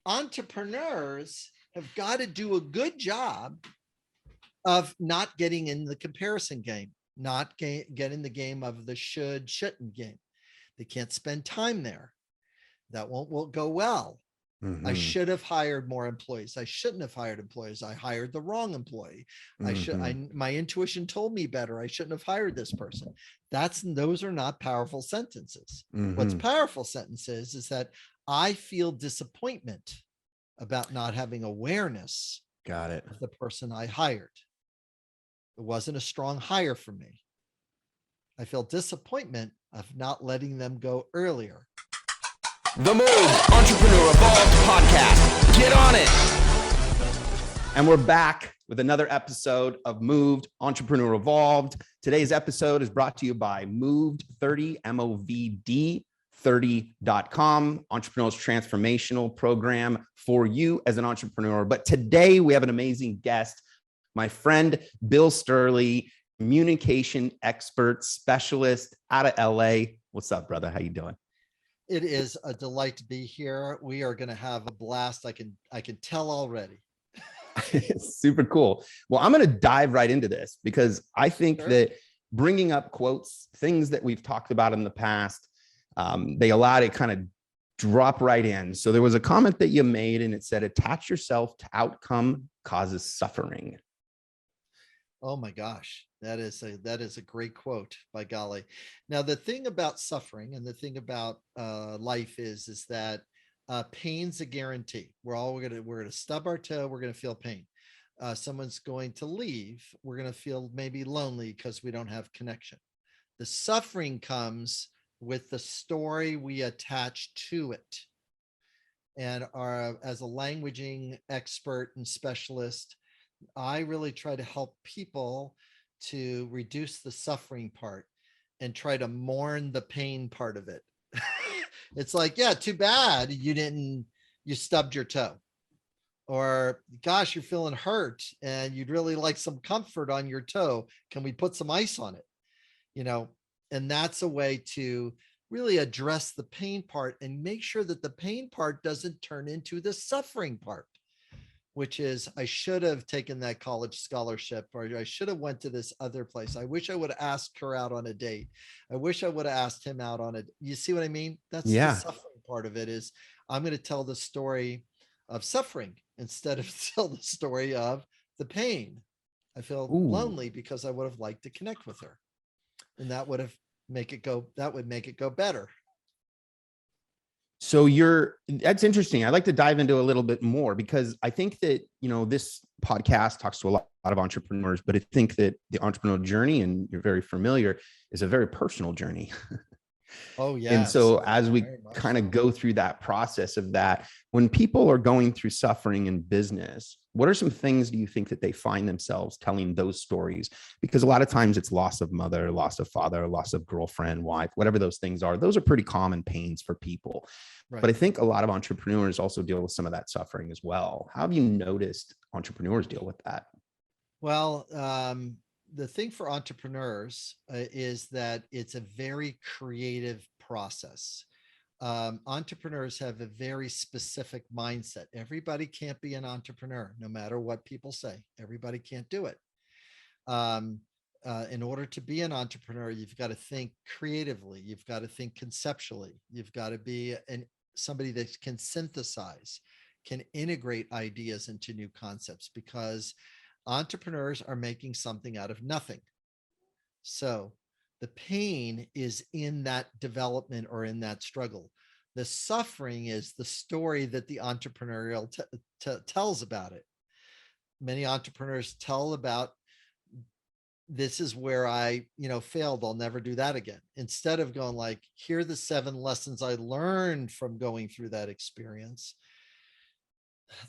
entrepreneurs have got to do a good job of not getting in the comparison game, not getting the game of the shouldn't game. They can't spend time there. That won't go well. I should have hired more employees. I shouldn't have hired employees. I hired the wrong employee. My intuition told me better. I shouldn't have hired this person. Those are not powerful sentences. What's powerful sentences is that I feel disappointment about not having awareness. Got it. Of the person I hired. It wasn't a strong hire for me. I feel disappointment of not letting them go earlier. The Move Entrepreneur Evolved podcast. Get on it. And we're back with another episode of Moved Entrepreneur Evolved. Today's episode is brought to you by Moved 30, MOVD 30.com, entrepreneur's transformational program for you as an entrepreneur. But today we have an amazing guest, my friend, Bill Sturley, communication expert specialist out of LA. What's up, brother? How you doing? It is a delight to be here. We are going to have a blast. I can tell already. Super cool. Well, I'm going to dive right into this because I think that bringing up quotes, things that we've talked about in the past, they allow it to kind of drop right in. So there was a comment that you made and it said, attach yourself to outcome causes suffering. Oh my gosh, that is a great quote, by golly. Now, the thing about suffering and the thing about life is that pain's a guarantee. We're gonna stub our toe. We're gonna feel pain. Someone's going to leave. We're gonna feel maybe lonely because we don't have connection. The suffering comes with the story we attach to it. And as a languaging expert and specialist, I really try to help people to reduce the suffering part and try to mourn the pain part of it. It's like, yeah, too bad you stubbed your toe, or gosh, you're feeling hurt and you'd really like some comfort on your toe. Can we put some ice on it? And that's a way to really address the pain part and make sure that the pain part doesn't turn into the suffering part, which is, I should have taken that college scholarship, or I should have went to this other place. I wish I would have asked her out on a date. I wish I would have asked him out on it. You see what I mean? That's the suffering part of it, is I'm going to tell the story of suffering instead of tell the story of the pain. I feel lonely because I would have liked to connect with her. And that would make it go better. So that's interesting. I'd like to dive into a little bit more because I think that, this podcast talks to a lot of entrepreneurs, but I think that the entrepreneurial journey, and you're very familiar, is a very personal journey. Oh, yeah. And so as we kind of go through that process of that, when people are going through suffering in business, what are some things do you think that they find themselves telling those stories? Because a lot of times it's loss of mother, loss of father, loss of girlfriend, wife, whatever those things are. Those are pretty common pains for people. Right. But I think a lot of entrepreneurs also deal with some of that suffering as well. How have you noticed entrepreneurs deal with that? Well, the thing for entrepreneurs is that it's a very creative process. Entrepreneurs have a very specific mindset. Everybody can't be an entrepreneur, no matter what people say. Everybody can't do it. In order to be an entrepreneur, you've got to think creatively. You've got to think conceptually. You've got to be somebody that can synthesize, can integrate ideas into new concepts, because entrepreneurs are making something out of nothing. So the pain is in that development or in that struggle. The suffering is the story that the entrepreneurial tells about it. Many entrepreneurs tell about, this is where I, failed. I'll never do that again. Instead of going like, here are the 7 lessons I learned from going through that experience.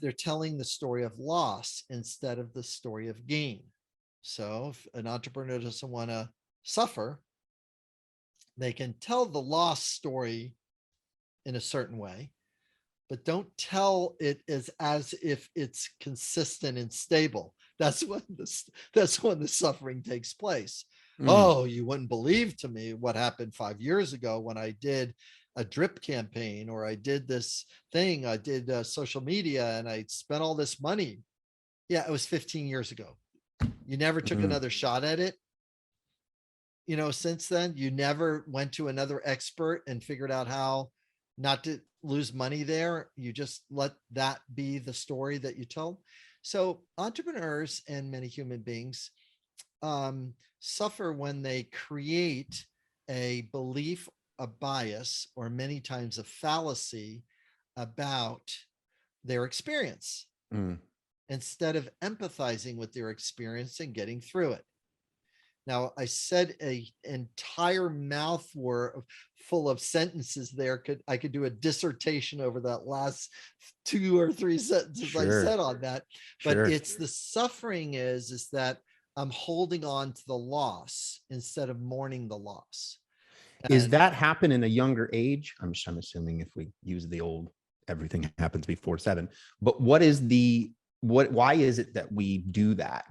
They're telling the story of loss instead of the story of gain. So if an entrepreneur doesn't want to suffer, they can tell the loss story in a certain way, but don't tell it as if it's consistent and stable. That's when the suffering takes place. Oh, you wouldn't believe to me what happened 5 years ago when I did a drip campaign, or I did this thing, I did social media, and I spent all this money. Yeah, it was 15 years ago. You never took Mhm. another shot at it. Since then, you never went to another expert and figured out how not to lose money there. You just let that be the story that you tell. So entrepreneurs and many human beings suffer when they create a belief, a bias, or many times a fallacy about their experience Mm. instead of empathizing with their experience and getting through it. Now, I said a entire mouth full of sentences there. I could do a dissertation over that last 2 or 3 sentences I Sure. said on that. But Sure. it's the suffering is that I'm holding on to the loss instead of mourning the loss. Is And that happen in a younger age? I'm assuming if we use the old everything happens before 7. But why is it that we do that?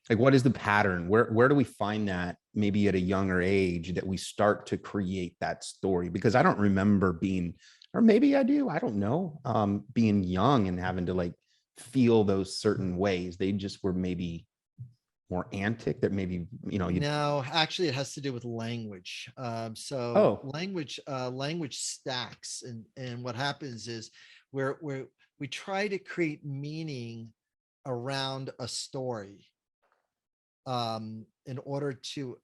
Like, what is the pattern? Where do we find that maybe at a younger age that we start to create that story? Because I don't remember being, or maybe I do, I don't know, being young and having to like feel those certain ways. They just were maybe more antic that maybe, you. no, actually, it has to do with language. So Oh, language stacks, and what happens is we try to create meaning around a story in order to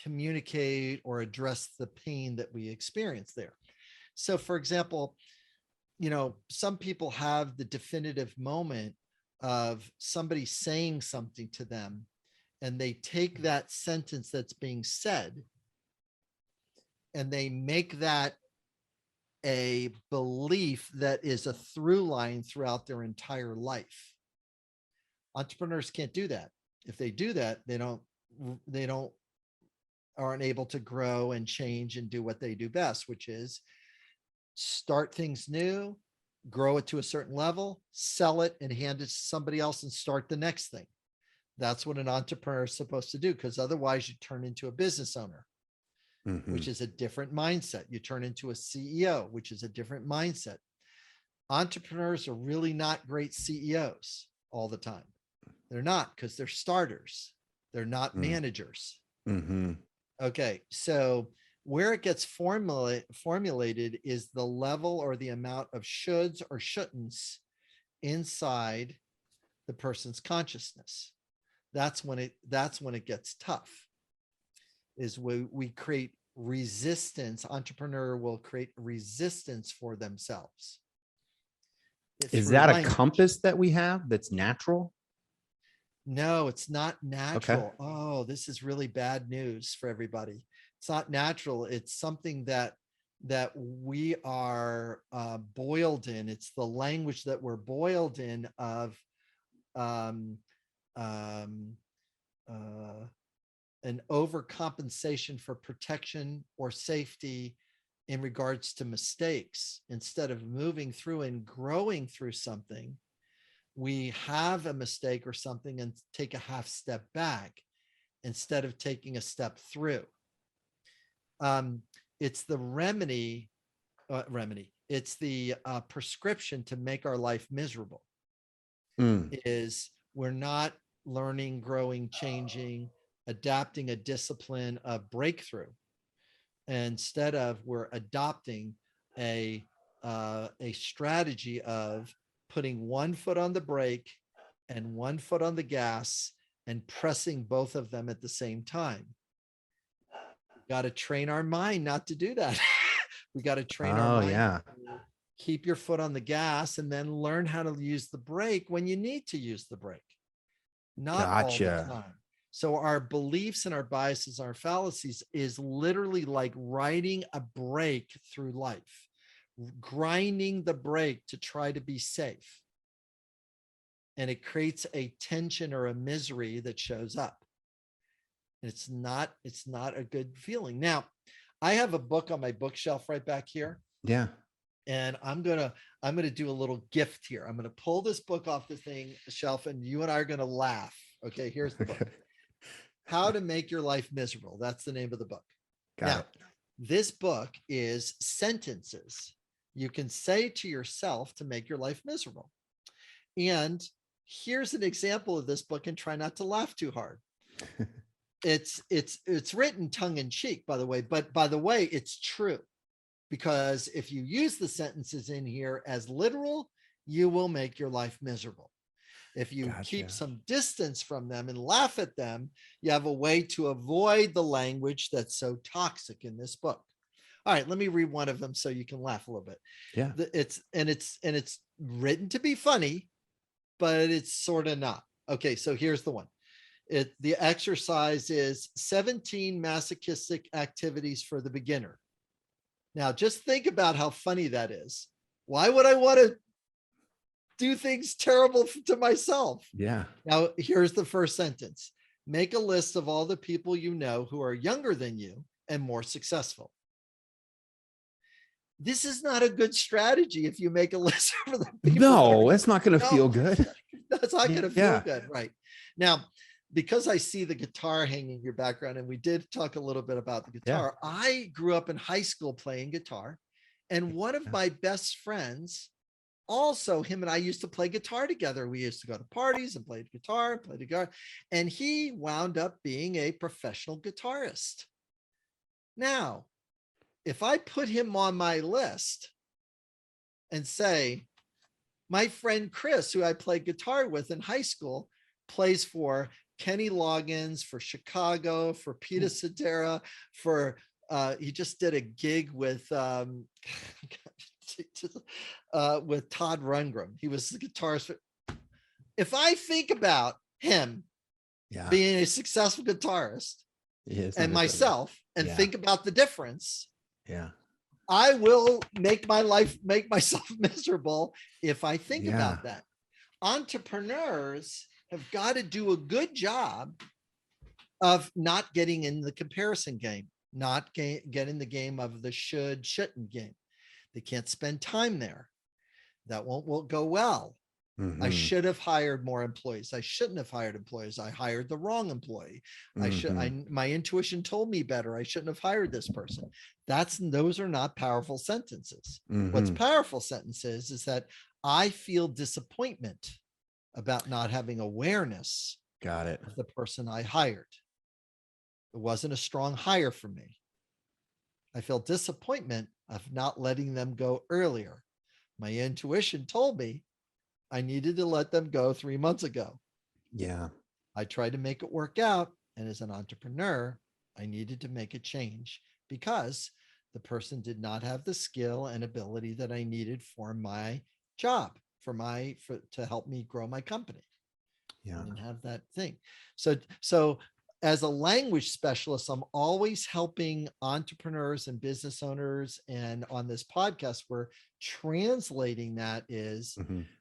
communicate or address the pain that we experience there. So, for example, some people have the definitive moment of somebody saying something to them, and they take that sentence that's being said and they make that a belief that is a through line throughout their entire life. Entrepreneurs can't do that. If they do that, they don't aren't able to grow and change and do what they do best, which is start things new, grow it to a certain level, sell it, and hand it to somebody else and start the next thing. That's what an entrepreneur is supposed to do, because otherwise you turn into a business owner, which is a different mindset. You turn into a CEO, which is a different mindset. Entrepreneurs are really not great CEOs all the time. They're not, because they're starters. They're not managers. Mm-hmm. Okay, so where it gets formulated is the level or the amount of shoulds or shouldn'ts inside the person's consciousness. That's when it gets tough. Is we create resistance. Entrepreneur will create resistance for themselves Is through that a language. compass that we have that's natural? No, it's not Okay. natural. Oh, this is really bad news for everybody. It's not natural. It's something that we are boiled in. It's the language that we're boiled in of um, um, uh, an overcompensation for protection or safety in regards to mistakes. Instead of moving through and growing through something, we have a mistake or something and take a half step back instead of taking a step through. It's the remedy. It's the prescription to make our life miserable. Mm. Is we're not learning, growing, changing, adapting a discipline of breakthrough. Instead of, we're adopting a strategy of putting one foot on the brake and one foot on the gas and pressing both of them at the same time. We got to train our mind not to do that. We got to train our Oh, mind yeah. to keep your foot on the gas and then learn how to use the brake when you need to use the brake, not all the Gotcha. time. So our beliefs and our biases, our fallacies is literally like riding a brake through life, grinding the brake to try to be safe. And it creates a tension or a misery that shows up. It's not a good feeling. Now, I have a book on my bookshelf right back here, Yeah. and I'm gonna do a little gift here. I'm gonna pull this book off the shelf, and you and I are gonna laugh. Okay, here's the book. Okay. How to Make Your Life Miserable. That's the name of the book. Got Now, it. This book is sentences you can say to yourself to make your life miserable. And here's an example of this book, and try not to laugh too hard. It's written tongue in cheek, by the way, but by the way, it's true, because if you use the sentences in here as literal, you will make your life miserable. If you keep some distance from them and laugh at them, you have a way to avoid the language that's so toxic in this book. All right, let me read one of them so you can laugh a little bit. Yeah. It's written to be funny, but it's sort of not. Okay, so here's the one. The exercise is 17 masochistic activities for the beginner. Now, just think about how funny that is. Why would I want to do things terrible to myself? Yeah. Now, here's the first sentence. Make a list of all the people you know who are younger than you and more successful. This is not a good strategy if you make a list of the people. No, it's not going to feel good. That's not going to feel good. Right. Now, because I see the guitar hanging in your background, and we did talk a little bit about the guitar. I grew up in high school playing guitar, and one of my best friends, also him and I used to play guitar together. We used to go to parties and play guitar, and he wound up being a professional guitarist. Now, if I put him on my list and say, my friend Chris, who I played guitar with in high school, plays for Kenny Loggins, for Chicago, for Peter Cetera, for he just did a gig with Todd Rundgren. He was the guitarist. If I think about him being a successful guitarist and myself, and think about the difference, I will make myself miserable if I think about that. Entrepreneurs have got to do a good job of not getting in the comparison game, not getting the game of the shouldn't game. They can't spend time there. That won't go well. I should have hired more employees. I shouldn't have hired employees. I hired the wrong employee. My intuition told me better. I shouldn't have hired this person. Those are not powerful sentences. What's powerful sentences is that I feel disappointment about not having awareness of the person I hired. It wasn't a strong hire for me. I feel disappointment of not letting them go earlier. My intuition told me I needed to let them go 3 months ago. I tried to make it work out. And as an entrepreneur, I needed to make a change because the person did not have the skill and ability that I needed for my job, to help me grow my company. I didn't have that thing. So as a language specialist, I'm always helping entrepreneurs and business owners. And on this podcast, we're translating that is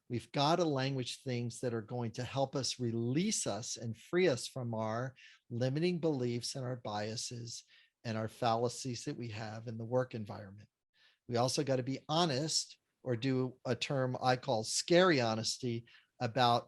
we've got to language things that are going to help us release us and free us from our limiting beliefs and our biases and our fallacies that we have in the work environment. We also got to be honest, or do a term I call scary honesty, about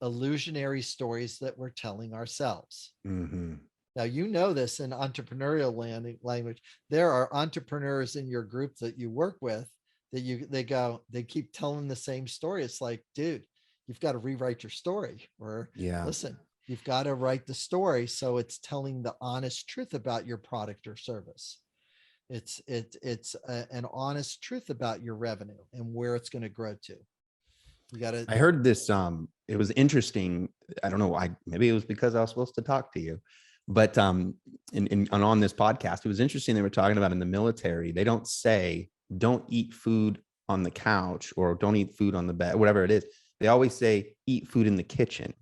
illusionary stories that we're telling ourselves. Now, you know this in entrepreneurial language. There are entrepreneurs in your group that you work with that they keep telling the same story. It's like, dude, you've got to rewrite your story, or listen, you've got to write the story so it's telling the honest truth about your product or service. It's an honest truth about your revenue and where it's going to grow to. You got to. I heard this. It was interesting. I don't know. Maybe it was because I was supposed to talk to you, but on this podcast, it was interesting. They were talking about in the military, they don't say don't eat food on the couch or don't eat food on the bed, whatever it is. They always say eat food in the kitchen.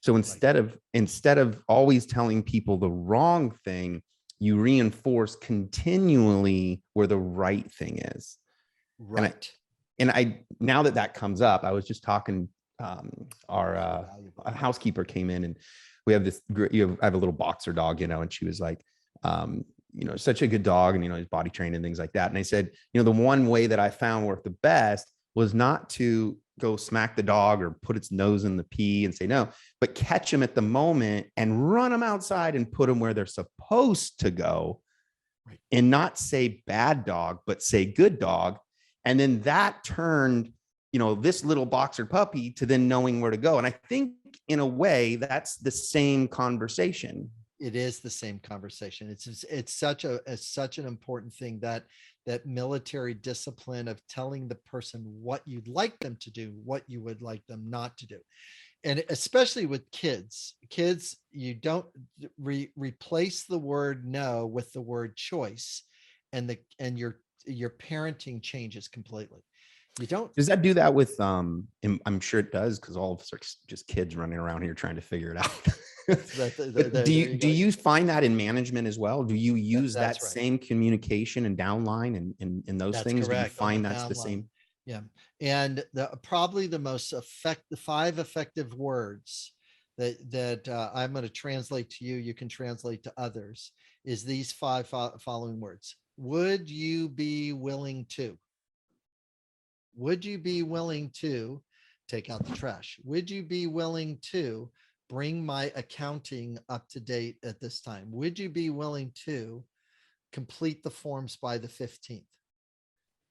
So instead of always telling people the wrong thing, you reinforce continually where the right thing is. Right. And I now that comes up, I was just talking, our housekeeper came in, and we have this, I have a little boxer dog, and she was like, such a good dog, and, he's body trained and things like that. And I said, the one way that I found worked the best was not to go smack the dog or put its nose in the pee and say no, but catch them at the moment and run them outside and put them where they're supposed to go. and not say bad dog, but say good dog. And then that turned, this little boxer puppy to then knowing where to go. And I think in a way that's the same conversation. It is the same conversation. It's such an important thing, that military discipline of telling the person what you'd like them to do, what you would like them not to do. And especially with kids, you don't replace the word no with the word choice, and your parenting changes completely. You don't. Does that do that with, I'm sure it does, because all of us are just kids running around here trying to figure it out. Do you find that in management as well? Do you use that right. same communication and downline and those That's things? correct. Do you find that's the same? Yeah. And probably the most the 5 effective words that I'm going to translate to you, you can translate to others, is these 5 following words. Would you be willing to? Would you be willing to take out the trash? Would you be willing to bring my accounting up to date at this time? Would you be willing to complete the forms by the 15th?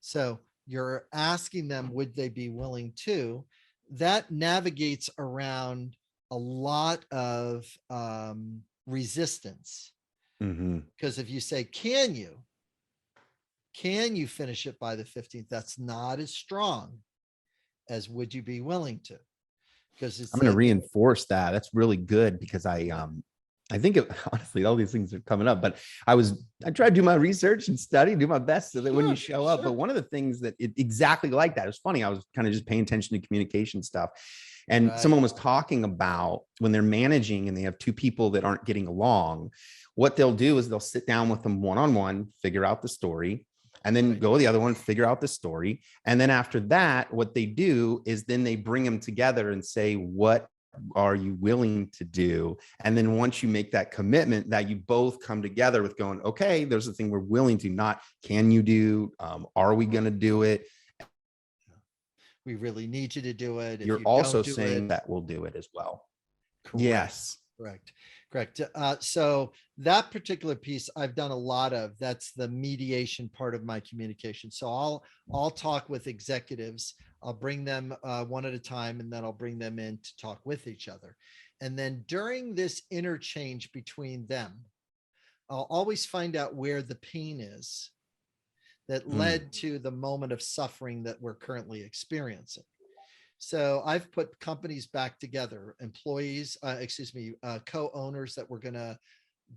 So you're asking them, would they be willing to? That navigates around a lot of resistance. Because if you say, can you finish it by the 15th? That's not as strong as would you be willing to? Because I'm going to reinforce that. That's really good, because I think honestly, all these things are coming up, but I tried to do my research and study, do my best so that when you show up. But one of the things that exactly like that, it was funny. I was kind of just paying attention to communication stuff. And someone was talking about when they're managing and they have 2 people that aren't getting along, what they'll do is they'll sit down with them one-on-one, figure out the story, and then go to the other one, figure out the story. And then after that, what they do is then they bring them together and say, what are you willing to do? And then once you make that commitment, that you both come together with going, okay, there's the thing we're willing to, not can you do, are we going to do it? We really need you to do it. You're also saying that we'll do it as well. Correct. Yes. Correct. So that particular piece I've done a lot of. That's the mediation part of my communication. So I'll talk with executives. I'll bring them one at a time, and then I'll bring them in to talk with each other. And then during this interchange between them, I'll always find out where the pain is that led to the moment of suffering that we're currently experiencing. So I've put companies back together, employees, co-owners that were going to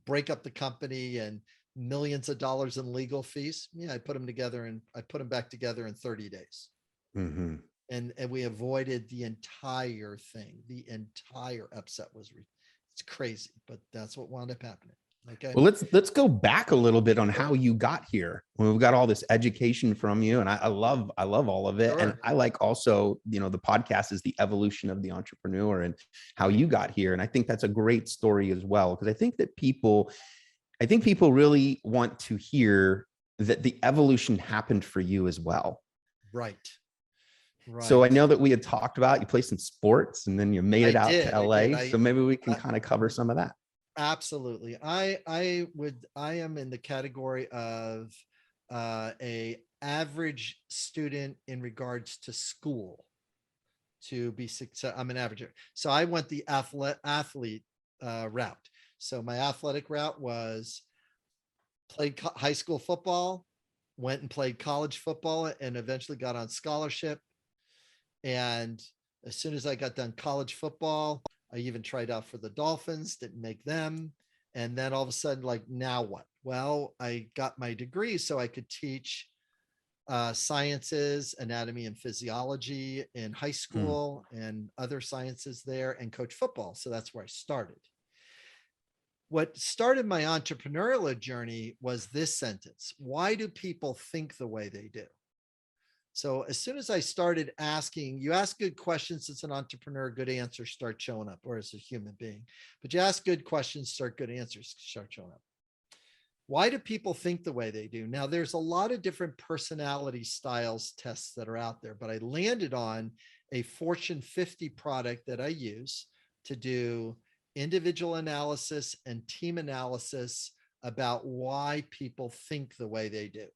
break up the company and millions of dollars in legal fees. Yeah, I put them together, and I put them back together in 30 days. And we avoided the entire thing. The entire upset it's crazy, but that's what wound up happening. Okay. Well, let's go back a little bit on how you got here. We've got all this education from you, and I love all of it. And I like also, the podcast is the evolution of the entrepreneur and how you got here. And I think that's a great story as well, because I think people really want to hear that the evolution happened for you as well. Right. So I know that we had talked about you play some sports and then you made it out to LA. So maybe we can kind of cover some of that. Absolutely. I am in the category of a average student in regards to school to be successful. I'm an average. So I went the athlete route. So my athletic route was played high school football, went and played college football, and eventually got on scholarship. And as soon as I got done college football, I even tried out for the Dolphins, didn't make them. And then all of a sudden, like, now what? Well, I got my degree so I could teach sciences, anatomy and physiology in high school and other sciences there, and coach football. So that's where I started. What started my entrepreneurial journey was this sentence: why do people think the way they do? So as soon as I started asking, you ask good questions as an entrepreneur, good answers start showing up, or as a human being. But you ask good questions, good answers start showing up. Why do people think the way they do? Now, there's a lot of different personality styles tests that are out there, but I landed on a Fortune 50 product that I use to do individual analysis and team analysis about why people think the way they do.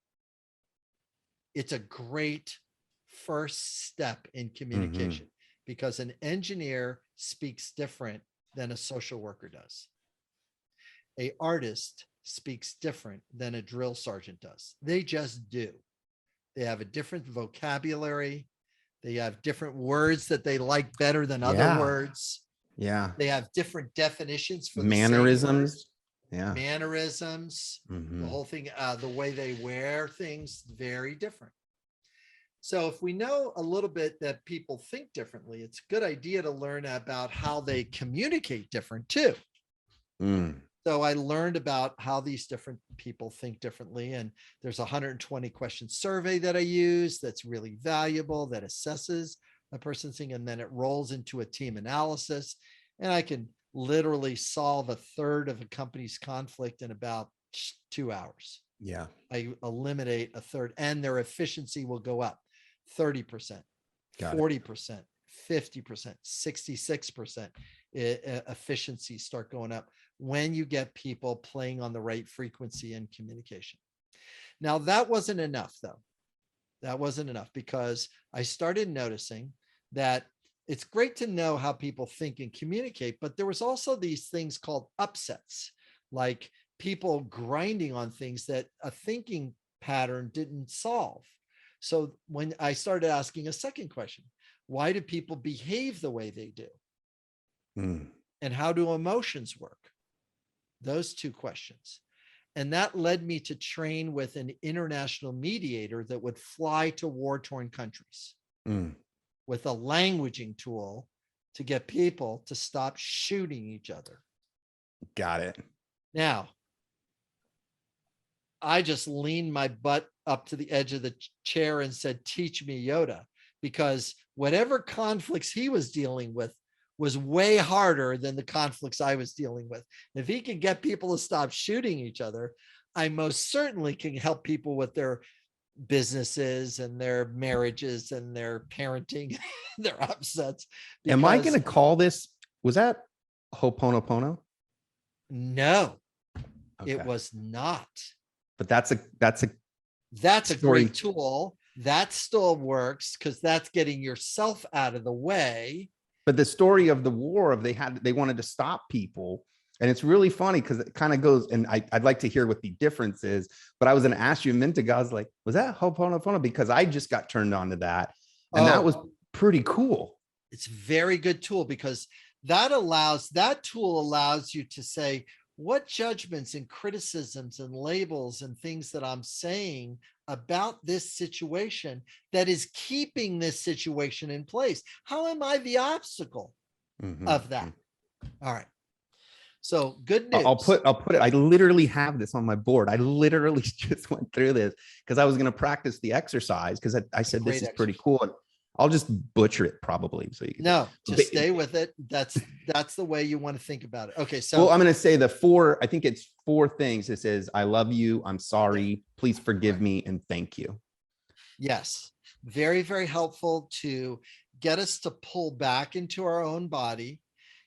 It's a great first step in communication because an engineer speaks different than a social worker does. An artist speaks different than a drill sergeant does. They just do. They have a different vocabulary. They have different words that they like better than other words. Yeah. They have different definitions for mannerisms. Mannerisms, the whole thing, the way they wear things, very different. So if we know a little bit that people think differently, it's a good idea to learn about how they communicate different too. So I learned about how these different people think differently. And there's a 120 question survey that I use that's really valuable, that assesses a person's thing. And then it rolls into a team analysis. And I can literally solve a third of a company's conflict in about 2 hours. Yeah. I eliminate a third, and their efficiency will go up 30%, 40%, 50%, 66% efficiency start going up when you get people playing on the right frequency in communication. Now, that wasn't enough, though. That wasn't enough, because I started noticing that it's great to know how people think and communicate, but there was also these things called upsets, like people grinding on things that a thinking pattern didn't solve. So when I started asking a second question, why do people behave the way they do? And how do emotions work? Those two questions. And that led me to train with an international mediator that would fly to war-torn countries with a languaging tool to get people to stop shooting each other. Got it. Now, I just leaned my butt up to the edge of the chair and said, teach me, Yoda, because whatever conflicts he was dealing with was way harder than the conflicts I was dealing with. If he can get people to stop shooting each other, I most certainly can help people with their businesses and their marriages and their parenting, their upsets. Am I going to call this, was that Ho'oponopono? No, it was not. But that's a great tool. That still works because that's getting yourself out of the way. But the story of the war they wanted to stop people. And it's really funny because it kind of goes, and I'd like to hear what the difference is, but I was going to ask you a minute ago, I was like, was that Ho'oponopono? Because I just got turned on to that. And that was pretty cool. It's a very good tool because that tool allows you to say, what judgments and criticisms and labels and things that I'm saying about this situation that is keeping this situation in place? How am I the obstacle of that? All right. So good news. I'll put it. I literally have this on my board. I literally just went through this because I was going to practice the exercise because I said this is pretty cool. I'll just butcher it probably. So you can just stay with it. That's the way you want to think about it. Okay. So well, I'm going to say I think it's 4 things. It says, I love you. I'm sorry. Please forgive me. And thank you. Yes. Very, very helpful to get us to pull back into our own body,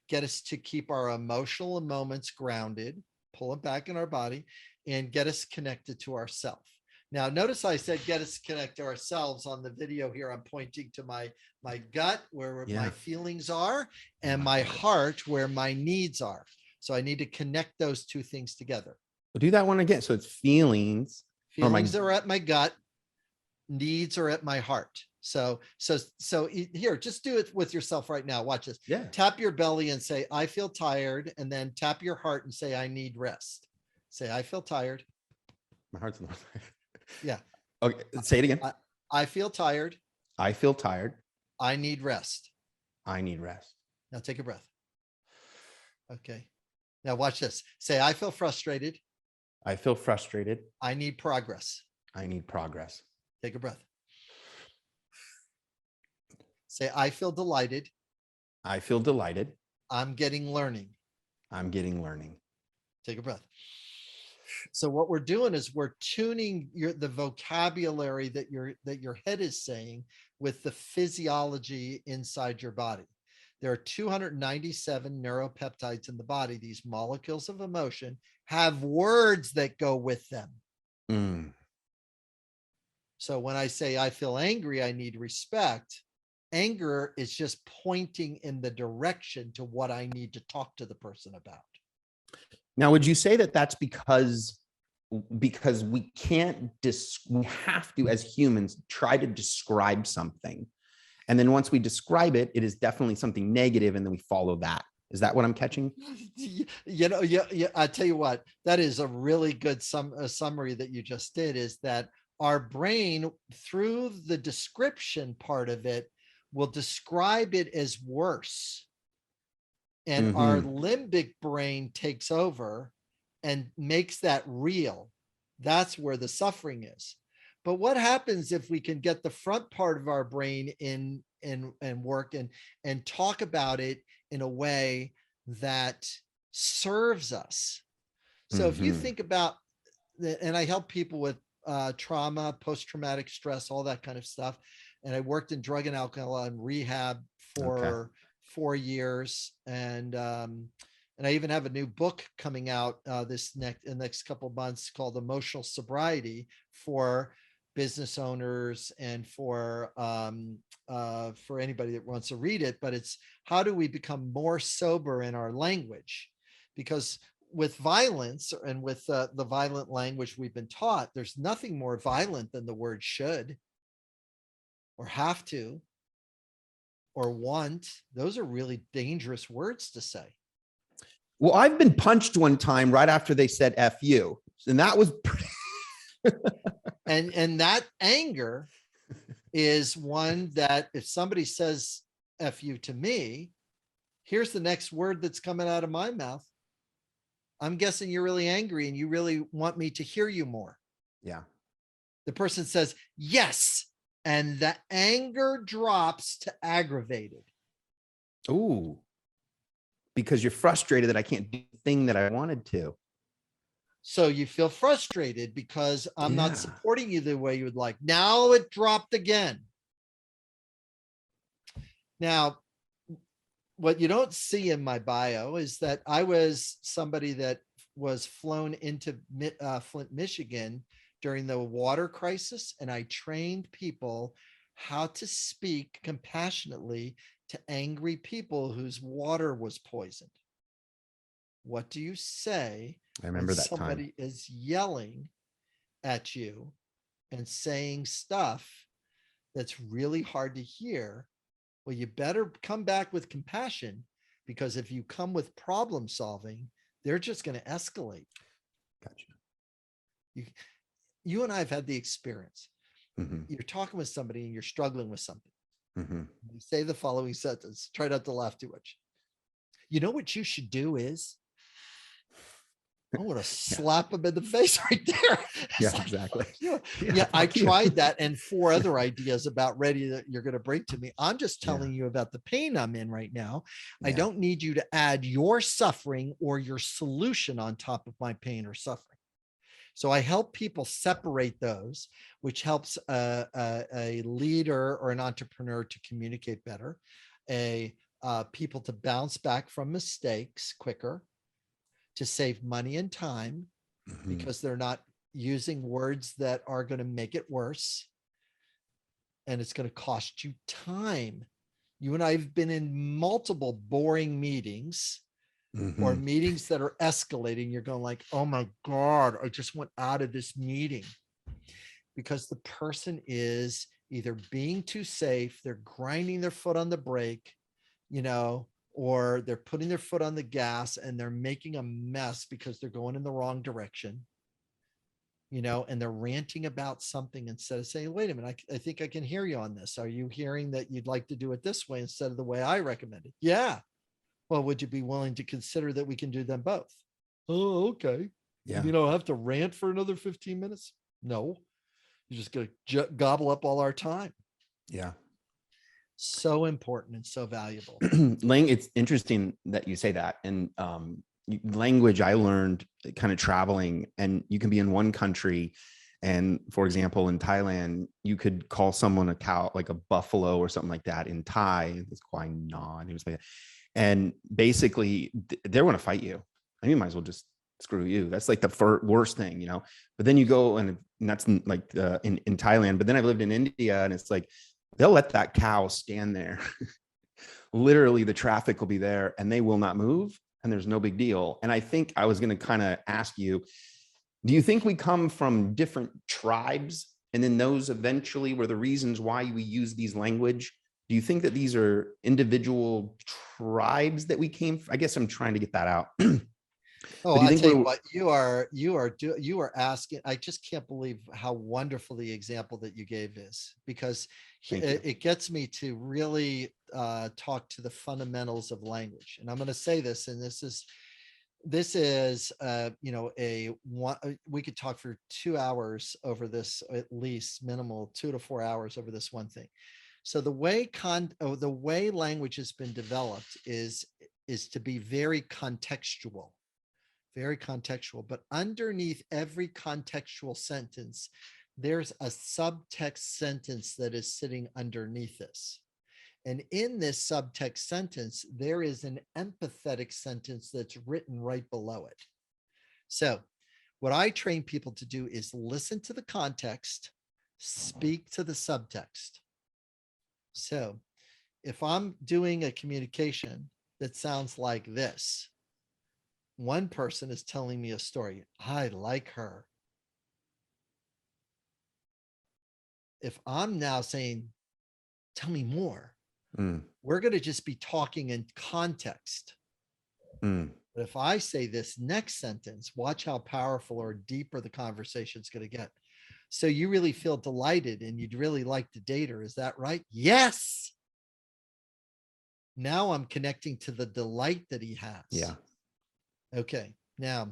get us to keep our emotional moments grounded, pull it back in our body, and get us connected to ourselves. Now, notice I said, get us connected to ourselves. On the video here, I'm pointing to my gut where my feelings are and my heart where my needs are. So I need to connect those two things together. We'll do that one again. So it's feelings. Feelings are at my gut. Needs are at my heart. So here, just do it with yourself right now. Watch this. Yeah. Tap your belly and say, I feel tired. And then tap your heart and say, I need rest. Say, I feel tired. My heart's not. Yeah. Okay. Say it again. I feel tired. I feel tired. I need rest. I need rest. Now take a breath. Okay. Now watch this. Say, I feel frustrated. I feel frustrated. I need progress. I need progress. Take a breath. Say, I feel delighted. I feel delighted. I'm getting learning. I'm getting learning. Take a breath. So what we're doing is we're tuning the vocabulary that your head is saying with the physiology inside your body. There are 297 neuropeptides in the body, these molecules of emotion have words that go with them. Mm. So when I say I feel angry, I need respect. Anger is just pointing in the direction to what I need to talk to the person about. Now, would you say that that's because we can't we have to, as humans, try to describe something, and then once we describe it, it is definitely something negative, and then we follow that? Is that what I'm catching? Yeah. I tell you what, that is a really good summary that you just did, is that our brain, through the description part of it, will describe it as worse. And our limbic brain takes over and makes that real. That's where the suffering is. But what happens if we can get the front part of our brain in and work and talk about it in a way that serves us? So if you think about, and I help people with trauma, post-traumatic stress, all that kind of stuff. And I worked in drug and alcohol and rehab for 4 years. And I even have a new book coming out in the next couple of months called Emotional Sobriety, for business owners and for anybody that wants to read it. But it's how do we become more sober in our language? Because with violence and with the violent language we've been taught, there's nothing more violent than the word should or have to or want. Those are really dangerous words to say. Well, I've been punched one time right after they said F you. And that was and that anger is one that if somebody says F you to me, here's the next word that's coming out of my mouth. I'm guessing you're really angry and you really want me to hear you more. Yeah. The person says, yes. And the anger drops to aggravated. Ooh. Because you're frustrated that I can't do the thing that I wanted to. So you feel frustrated because I'm not supporting you the way you would like. Now it dropped again. Now, what you don't see in my bio is that I was somebody that was flown into Flint, Michigan during the water crisis. And I trained people how to speak compassionately to angry people whose water was poisoned. What do you say I remember when that somebody is yelling at you and saying stuff that's really hard to hear? Well, you better come back with compassion, because if you come with problem solving, they're just going to escalate. Gotcha. You and I have had the experience. You're talking with somebody and you're struggling with something. You say the following sentence. Try not to laugh too much. You know what you should do is, I want to slap him in the face right there. Yeah, exactly. I tried that and 4 other ideas about ready that you're going to bring to me. I'm just telling you about the pain I'm in right now. I don't need you to add your suffering or your solution on top of my pain or suffering. So I help people separate those, which helps a leader or an entrepreneur to communicate better, people to bounce back from mistakes quicker, to save money and time, because they're not using words that are going to make it worse. And it's going to cost you time. You and I have been in multiple boring meetings or meetings that are escalating. You're going like, oh my God, I just went out of this meeting, because the person is either being too safe, they're grinding their foot on the brake, or they're putting their foot on the gas and they're making a mess because they're going in the wrong direction, and they're ranting about something instead of saying, wait a minute, I think I can hear you on this. Are you hearing that you'd like to do it this way instead of the way I recommended? Yeah. Well, would you be willing to consider that we can do them both? Oh, okay. Yeah. I'll have to rant for another 15 minutes. No, you're just going to gobble up all our time. Yeah. So important and so valuable. It's interesting that you say that. And language, I learned kind of traveling, and you can be in one country, and for example, in Thailand, you could call someone a cow, like a buffalo or something like that in Thai. It's quite non. It was like, and basically they want to fight you. And you might as well just screw you. That's like the worst thing, you know. But then you go and that's like in Thailand. But then I've lived in India, and it's like they'll let that cow stand there. Literally, the traffic will be there, and they will not move, and there's no big deal. And I think I was going to kind of ask you, do you think we come from different tribes, and then those eventually were the reasons why we use these language? Do you think that these are individual tribes that we came from? I guess I'm trying to get that out. Oh, But do you I think tell you we're what, you are asking. I just can't believe how wonderful the example that you gave is, because Thank you. it gets me to really talk to the fundamentals of language. And I'm going to say this, and this is you know, we could talk for 2 hours over this, at least minimal 2 to 4 hours over this one thing. So the way language has been developed is to be very contextual, but underneath every contextual sentence, there's a subtext sentence that is sitting underneath this. And in this subtext sentence, there is an empathetic sentence that's written right below it. So what I train people to do is listen to the context, speak to the subtext. So if I'm doing a communication that sounds like this, one person is telling me a story. I like her. If I'm now saying, tell me more, we're going to just be talking in context. But if I say this next sentence, watch how powerful or deeper the conversation is going to get. So you really feel delighted and you'd really like to date her. Is that right? Yes. Now I'm connecting to the delight that he has. Yeah. Okay. Now,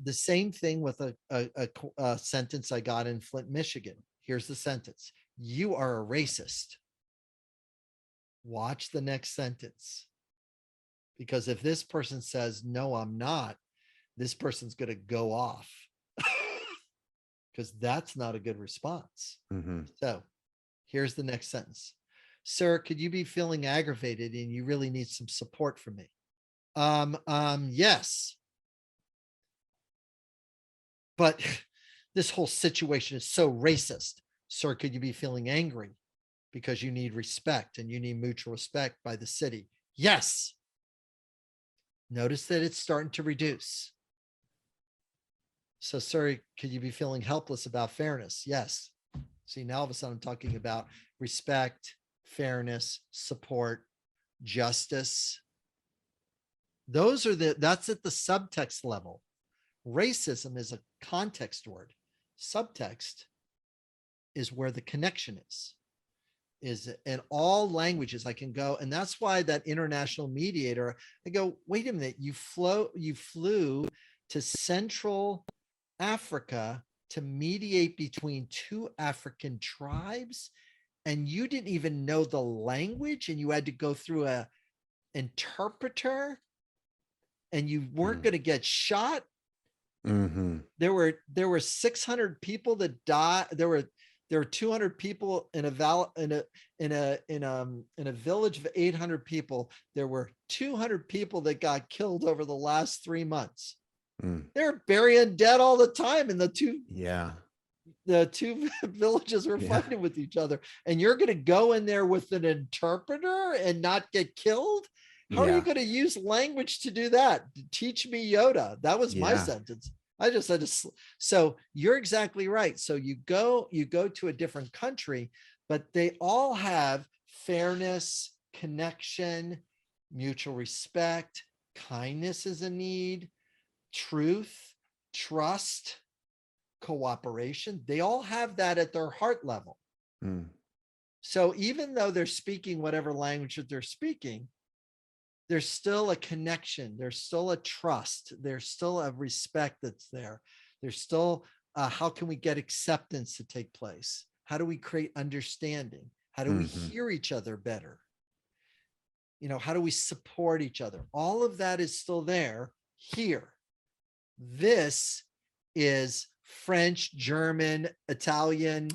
the same thing with a sentence I got in Flint, Michigan. Here's the sentence. You are a racist. Watch the next sentence. Because if this person says, no, I'm not, this person's going to go off. Because that's not a good response. So here's the next sentence. Sir, could you be feeling aggravated and you really need some support from me? Yes. But this whole situation is so racist. Sir, could you be feeling angry because you need respect and you need mutual respect by the city? Yes. Notice that it's starting to reduce. So, sir, could you be feeling helpless about fairness? Yes. See, now all of a sudden I'm talking about respect, fairness, support, justice. That's at the subtext level. Racism is a context word. Subtext is where the connection is in all languages. I can go, and that's why that international mediator, I go, wait a minute, you flew to Central Africa to mediate between two African tribes, and you didn't even know the language, and you had to go through a interpreter, and you weren't going to get shot. There were 600 people that died. There were 200 people in a village of 800 people. There were 200 people that got killed over the last 3 months. They're burying dead all the time, and the two villages were fighting with each other. And you're going to go in there with an interpreter and not get killed? How are you going to use language to do that? Teach me Yoda. That was my sentence. I just said, so you're exactly right. So you go to a different country, but they all have fairness, connection, mutual respect, kindness is a need, truth, trust, cooperation. They all have that at their heart level. So even though they're speaking whatever language that they're speaking, there's still a connection. There's still a trust. There's still a respect that's there. There's still, how can we get acceptance to take place? How do we create understanding? How do we hear each other better? You know, how do we support each other? All of that is still there here. This is French, German, Italian,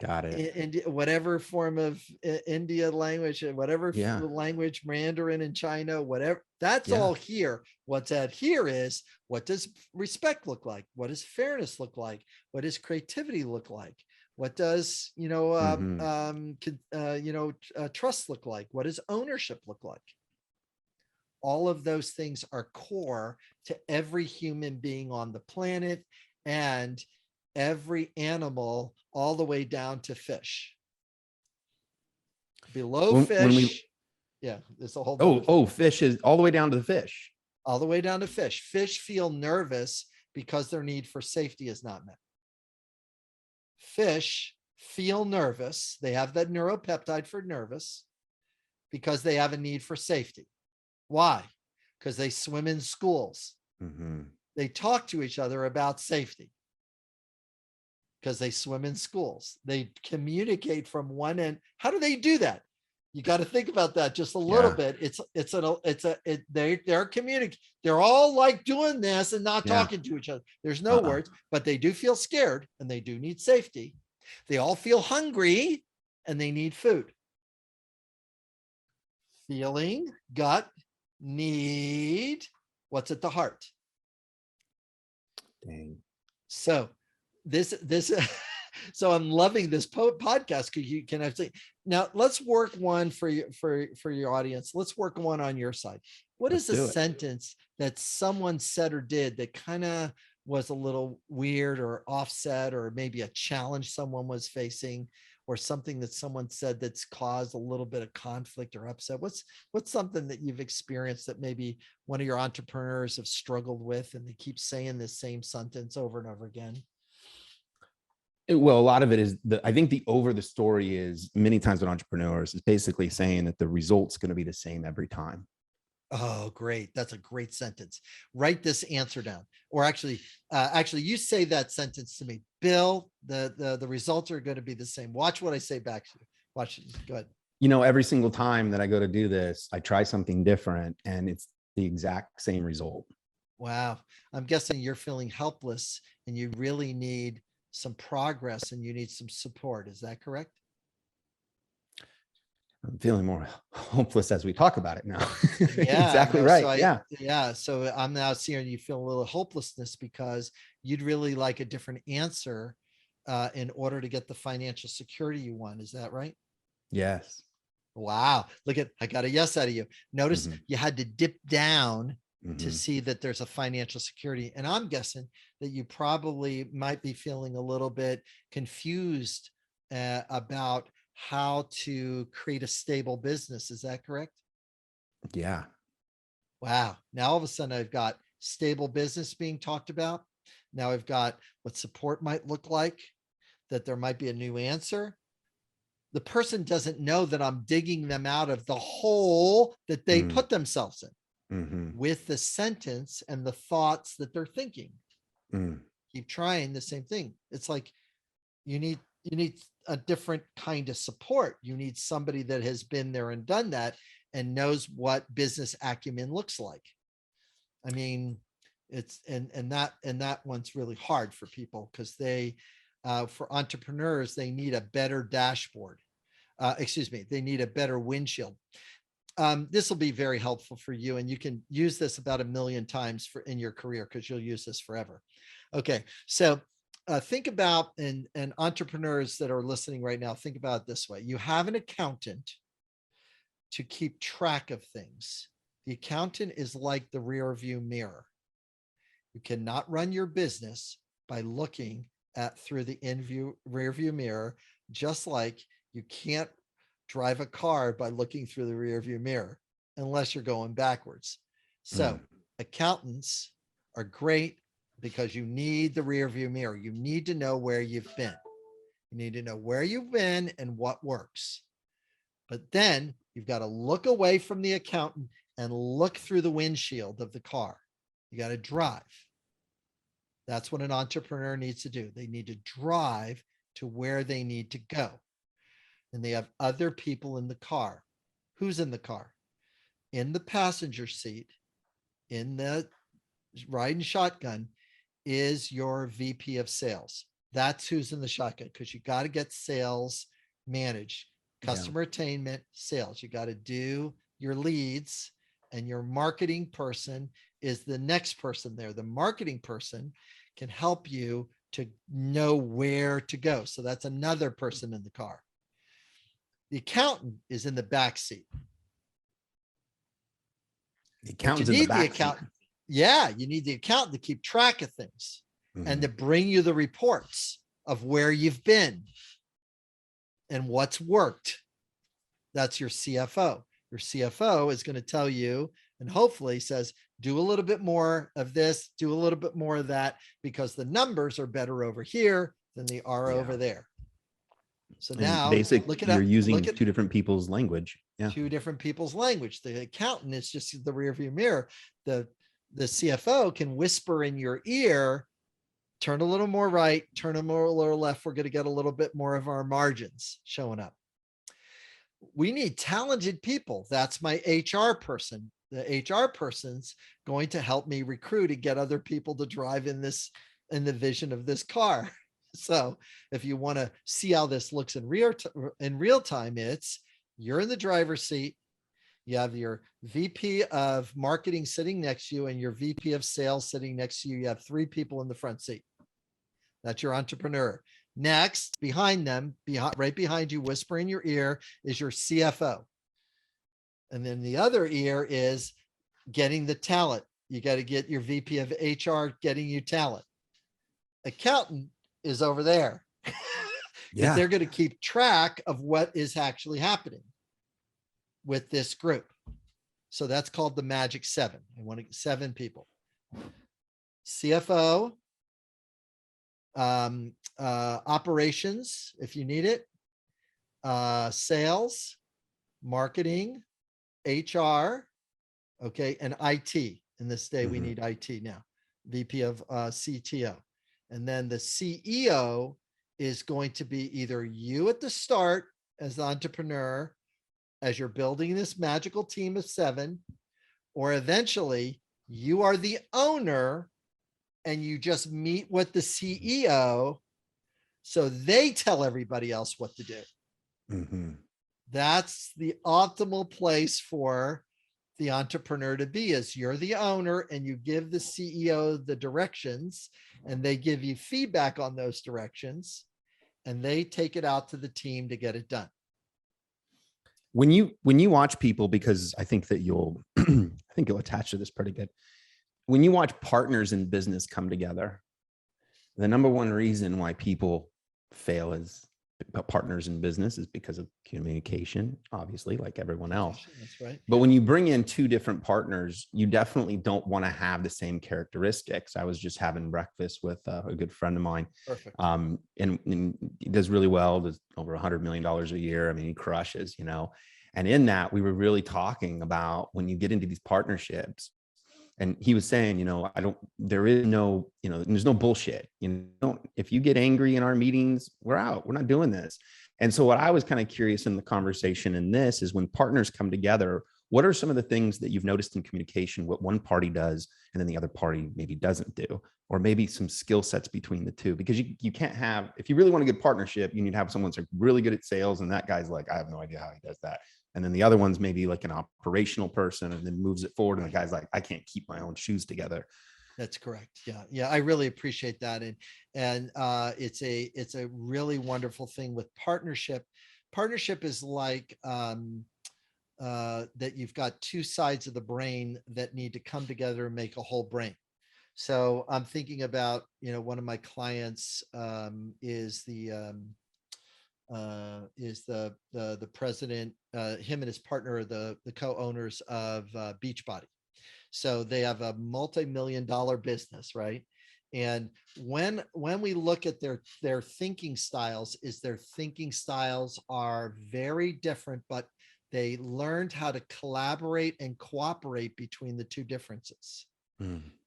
Got it. in whatever form of India language, whatever Yeah. language, Mandarin in China, whatever, that's Yeah. all here. What's at here is, what does respect look like? What does fairness look like? What does creativity look like? What does, trust look like? What does ownership look like? All of those things are core to every human being on the planet, and every animal, all the way down to fish. Below fish, yeah, there's a whole fish is all the way down to the fish. all the way down to fish. Fish feel nervous because their need for safety is not met. Fish feel nervous. They have that neuropeptide for nervous because they have a need for safety. Why? Because they swim in schools. They talk to each other about safety because they swim in schools. They communicate from one end. How do they do that? You got to think about that just a little bit. They're communicating. They're all like doing this and not talking to each other. There's no words, but they do feel scared and they do need safety. They all feel hungry and they need food. Feeling, gut, need, what's at the heart? Dang. So this so I'm loving this podcast because you can actually, now let's work one for you, for your audience. Let's work one on your side. What is a sentence that someone said or did that kind of was a little weird or offset, or maybe a challenge someone was facing, or something that someone said that's caused a little bit of conflict or upset? What's something that you've experienced that maybe one of your entrepreneurs have struggled with and they keep saying this same sentence over and over again? Well, a lot of it is I think the story is many times with entrepreneurs is basically saying that the result's going to be the same every time. Oh, great. That's a great sentence. Write this answer down. Or actually, you say that sentence to me, Bill, the results are going to be the same. Watch what I say back to you. Watch it. Go ahead. Every single time that I go to do this, I try something different and it's the exact same result. Wow. I'm guessing you're feeling helpless and you really need some progress and you need some support. Is that correct? I'm feeling more hopeless as we talk about it now. Yeah, exactly no, right. So I'm now seeing you feel a little hopelessness because you'd really like a different answer in order to get the financial security you want. Is that right? Yes. Wow. I got a yes out of you. Notice you had to dip down to see that there's a financial security. And I'm guessing that you probably might be feeling a little bit confused about how to create a stable business. Is that correct? Yeah. Wow. Now all of a sudden I've got stable business being talked about. Now I've got what support might look like, that there might be a new answer. The person doesn't know that I'm digging them out of the hole that they put themselves in with the sentence and the thoughts that they're thinking. Keep trying the same thing. It's like you need a different kind of support. You need somebody that has been there and done that and knows what business acumen looks like. I mean, it's and that one's really hard for people because they for entrepreneurs, they need a better dashboard. They need a better windshield. This will be very helpful for you, and you can use this about 1 million times in your career because you'll use this forever. Okay, so think about, and entrepreneurs that are listening right now, think about it this way. You have an accountant to keep track of things. The accountant is like the rear view mirror. You cannot run your business by looking through the rear view mirror, just like you can't drive a car by looking through the rear view mirror unless you're going backwards. So accountants are great because you need the rear view mirror. You need to know where you've been. You need to know where you've been and what works. But then you've got to look away from the accountant and look through the windshield of the car. You got to drive. That's what an entrepreneur needs to do. They need to drive to where they need to go. And they have other people in the car. Who's in the car? In the passenger seat, in the riding shotgun, is your VP of sales. That's who's in the shotgun, because you got to get sales managed, customer attainment, sales. You got to do your leads, and your marketing person is the next person there. The marketing person can help you to know where to go. So that's another person in the car. The accountant is in the back seat. The But you accountant's in the need the back seat. accountant. Yeah, you need the accountant to keep track of things and to bring you the reports of where you've been and what's worked. That's your CFO. Your CFO is going to tell you, and hopefully says, do a little bit more of this, do a little bit more of that, because the numbers are better over here than they are over there. So And now basically, look it you're up. using Look at two different people's language. Yeah. two different people's language. The accountant is just the rear view mirror. The CFO can whisper in your ear, turn a little more right, turn a little left. We're going to get a little bit more of our margins showing up. We need talented people. That's my HR person. The HR person's going to help me recruit and get other people to drive in the vision of this car. So if you want to see how this looks in real time, it's you're in the driver's seat. You have your VP of marketing sitting next to you and your VP of sales sitting next to you. You have three people in the front seat. That's your entrepreneur. Next, behind them, right behind you, whisper in your ear, is your CFO. And then the other ear is getting the talent. You got to get your VP of HR getting you talent. Accountant is over there. Because they're going to keep track of what is actually happening with this group. So that's called the magic seven. I want to get 7 people. CFO, operations, if you need it, sales, marketing, HR, okay, and IT. In this day, we need IT now, VP of CTO. And then the CEO is going to be either you at the start as the entrepreneur, as you're building this magical team of 7, or eventually you are the owner and you just meet with the CEO so they tell everybody else what to do. That's the optimal place for the entrepreneur to be, is you're the owner and you give the CEO the directions and they give you feedback on those directions and they take it out to the team to get it done. When you watch people, because I think that you'll attach to this pretty good. When you watch partners in business come together, the number one reason why people fail as partners in business is because of communication, obviously, like everyone else. That's right. But when you bring in 2 different partners, you definitely don't want to have the same characteristics. I was just having breakfast with a good friend of mine. Perfect. And he does really well. Does over $100 million a year. I mean, he crushes, you know. And in that, we were really talking about when you get into these partnerships. And he was saying, you know, there is no, you know, there's no bullshit. You know, if you get angry in our meetings, we're out. We're not doing this. And so what I was kind of curious in the conversation in this is, when partners come together, what are some of the things that you've noticed in communication, what one party does and then the other party maybe doesn't do, or maybe some skill sets between the two? Because you can't have, if you really want a good partnership, you need to have someone that's like really good at sales. And that guy's like, I have no idea how he does that. And then the other one's maybe like an operational person and then moves it forward. And the guy's like, I can't keep my own shoes together. That's correct. Yeah. Yeah. I really appreciate that. And it's a really wonderful thing with partnership. Partnership is like, that you've got 2 sides of the brain that need to come together and make a whole brain. So I'm thinking about, you know, one of my clients is the president, him and his partner are the co-owners of Beachbody. So they have a multi-million-dollar business, right? And when we look at their thinking styles, their thinking styles are very different, but they learned how to collaborate and cooperate between the 2 differences.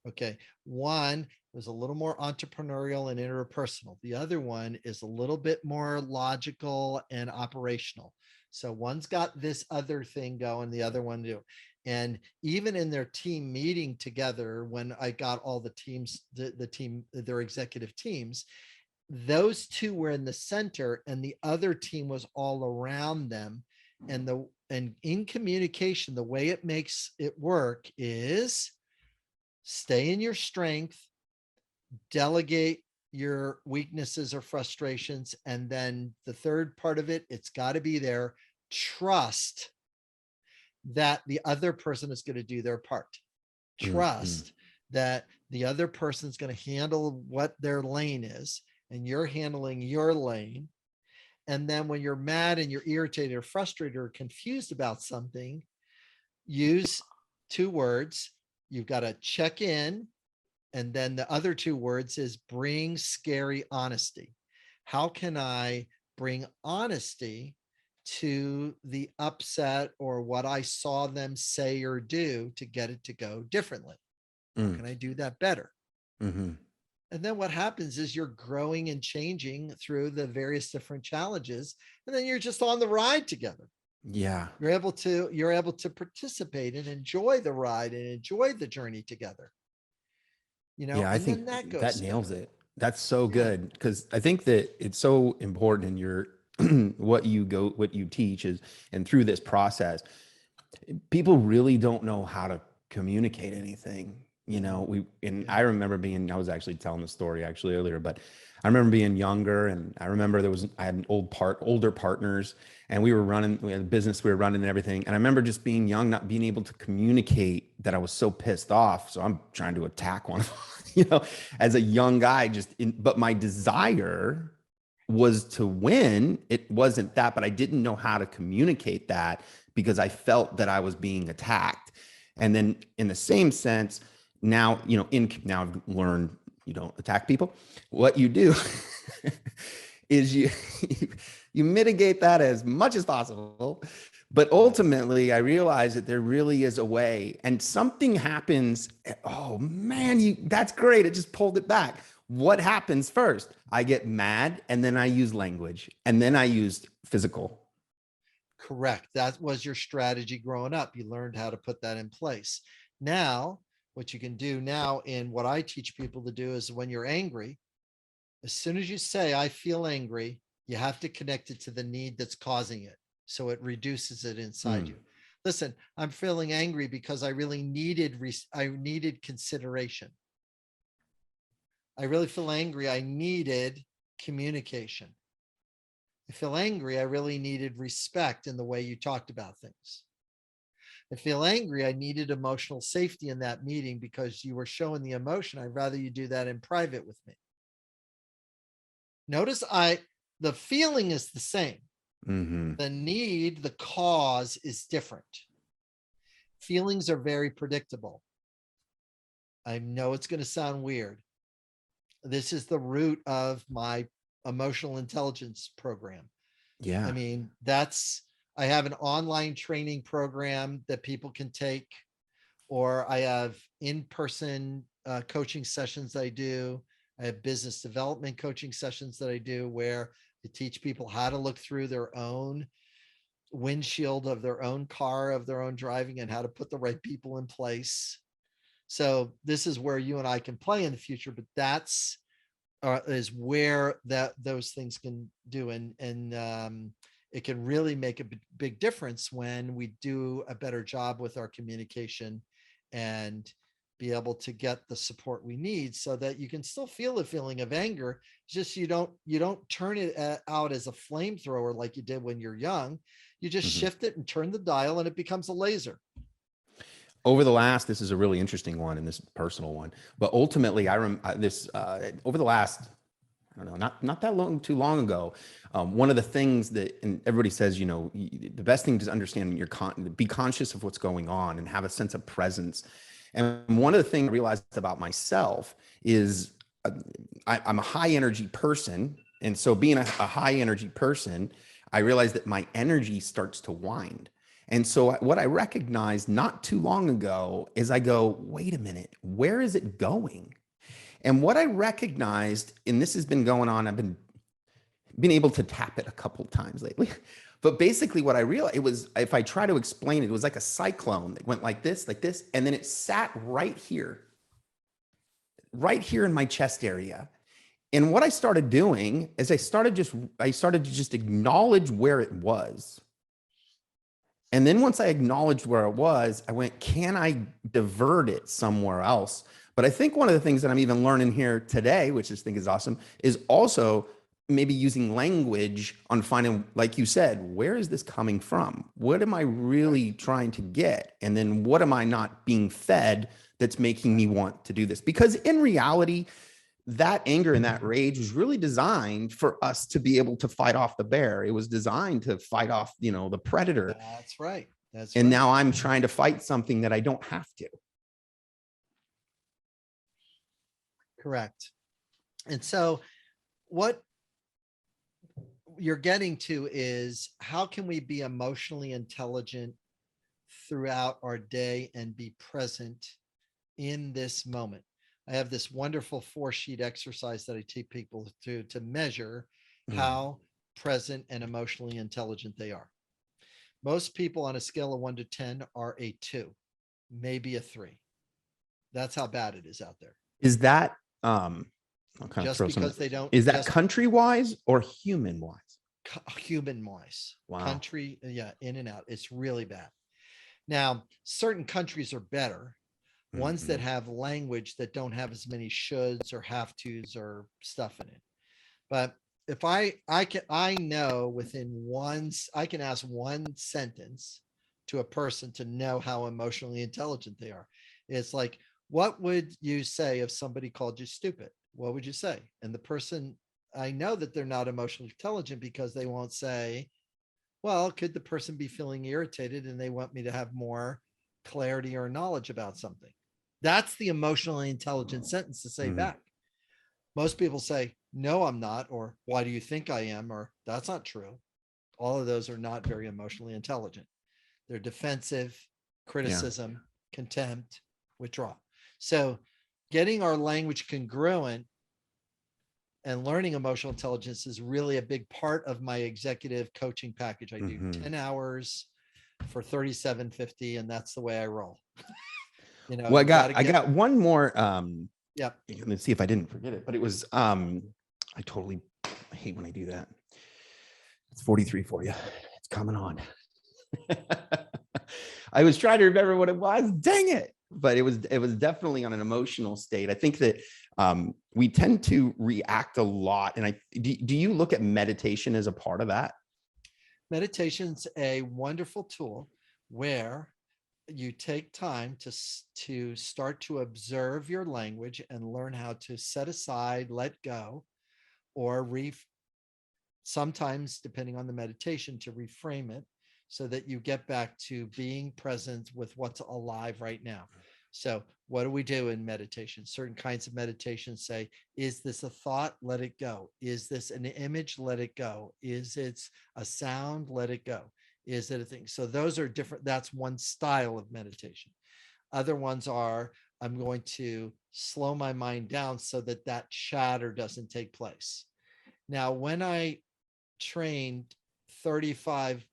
Okay. One was a little more entrepreneurial and interpersonal. The other one is a little bit more logical and operational. So one's got this other thing going, the other one do. And even in their team meeting together, when I got all the teams, their executive teams, those two were in the center and the other team was all around them. And in communication, the way it makes it work is stay in your strength, delegate your weaknesses or frustrations. And then the third part of it, it's got to be there. Trust that the other person is going to do their part. Trust that the other person is going to handle what their lane is, and you're handling your lane. And then when you're mad and you're irritated or frustrated or confused about something, use two words. You've got to check in. And then the other two words is bring scary honesty. How can I bring honesty to the upset or what I saw them say or do to get it to go differently? How can I do that better? And then what happens is you're growing and changing through the various different challenges. And then you're just on the ride together. Yeah. You're able to participate and enjoy the ride and enjoy the journey togetger. Yeah, I And think then that goes that nails smoothly. it. That's so good, because I think that it's so important in your what you teach is, and through this process, people really don't know how to communicate anything. I remember I was actually telling the story actually earlier, but I remember being younger, and I remember I had older partners, and we had a business we were running and everything. And I remember just being young, not being able to communicate that I was so pissed off. So I'm trying to attack one of them, as a young guy, but my desire was to win. It wasn't that, but I didn't know how to communicate that because I felt that I was being attacked. And then in the same sense, now, now I've learned you don't attack people. What you do is you mitigate that as much as possible. But ultimately, I realized that there really is a way, and something happens. Oh man, that's great. It just pulled it back. What happens first? I get mad, and then I use language, and then I used physical. Correct. That was your strategy growing up. You learned how to put that in place. Now, what you can do now, in what I teach people to do, is when you're angry, as soon as you say, I feel angry, you have to connect it to the need that's causing it. So it reduces it inside you. Listen, I'm feeling angry because I really needed consideration. I really feel angry. I needed communication. I feel angry. I really needed respect in the way you talked about things. I feel angry. I needed emotional safety in that meeting because you were showing the emotion. I'd rather you do that in private with me. Notice the feeling is the same. The need, the cause is different. Feelings are very predictable. I know it's going to sound weird. This is the root of my emotional intelligence program. Yeah. I mean, I have an online training program that people can take, or I have in-person coaching sessions I do. I have business development coaching sessions that I do where I teach people how to look through their own windshield of their own car, of their own driving, and how to put the right people in place. So this is where you and I can play in the future, but that's is where those things can do. And it can really make a big difference when we do a better job with our communication and be able to get the support we need, so that you can still feel a feeling of anger. It's just you don't turn it out as a flamethrower like you did when you're young. You just shift it and turn the dial, and it becomes a laser. Over this is a really interesting one, and this personal one, but ultimately over the last, I don't know, not that long, too long ago, one of the things that, and everybody says, the best thing to understand, be conscious of what's going on and have a sense of presence. And one of the things I realized about myself is I'm a high energy person. And so being a high energy person, I realized that my energy starts to wind. And so what I recognized not too long ago is I go, wait a minute, where is it going? And what I recognized, and this has been going on, I've been able to tap it a couple of times lately. But basically what I realized, it was, if I try to explain it, it was like a cyclone that went like this, and then it sat right here in my chest area. And what I started doing is I started to just acknowledge where it was. And then once I acknowledged where it was, I went, can I divert it somewhere else? But I think one of the things that I'm even learning here today, which I think is awesome, is also maybe using language on finding, like you said, where is this coming from? What am I really trying to get? And then what am I not being fed that's making me want to do this? Because in reality, that anger and that rage was really designed for us to be able to fight off the bear. It was designed to fight off, the predator. That's right. That's And right. now I'm trying to fight something that I don't have to. Correct. And so what you're getting to is, how can we be emotionally intelligent throughout our day and be present in this moment? I have this wonderful 4-sheet exercise that I teach people to measure how present and emotionally intelligent they are. Most people on a scale of 1 to 10 are a 2, maybe a 3. That's how bad it is out there. Is that I'll kind of Just throw some, because they don't, is that just country wise or human wise? human wise. Wow. Country, yeah, in and out. It's really bad. Now, certain countries are better. Ones that have language that don't have as many shoulds or have tos or stuff in it. But if I know within I can ask one sentence to a person to know how emotionally intelligent they are. It's like, what would you say if somebody called you stupid? What would you say? And the person, I know that they're not emotionally intelligent because they won't say, well, could the person be feeling irritated and they want me to have more clarity or knowledge about something? That's the emotionally intelligent sentence to say back. Most people say, no, I'm not, or why do you think I am, or that's not true. All of those are not very emotionally intelligent. They're defensive, criticism, contempt, withdrawal. So getting our language congruent and learning emotional intelligence is really a big part of my executive coaching package. I do 10 hours for $37.50, and that's the way I roll. Well, I got one more. Yep. Let's see if I didn't forget it, but it was, I hate when I do that. It's 43 for you. It's coming on. I was trying to remember what it was. Dang it. But it was definitely on an emotional state. I think that we tend to react a lot. And do you look at meditation as a part of that? Meditation's a wonderful tool where you take time to start to observe your language and learn how to set aside, let go, or sometimes, depending on the meditation, to reframe it so that you get back to being present with what's alive right now. So what do we do in meditation? Certain kinds of meditation say, is this a thought? Let it go. Is this an image? Let it go. Is it a sound? Let it go. Is it a thing? So those are different. That's one style of meditation. Other ones are, I'm going to slow my mind down so that that chatter doesn't take place. Now, when I trained 35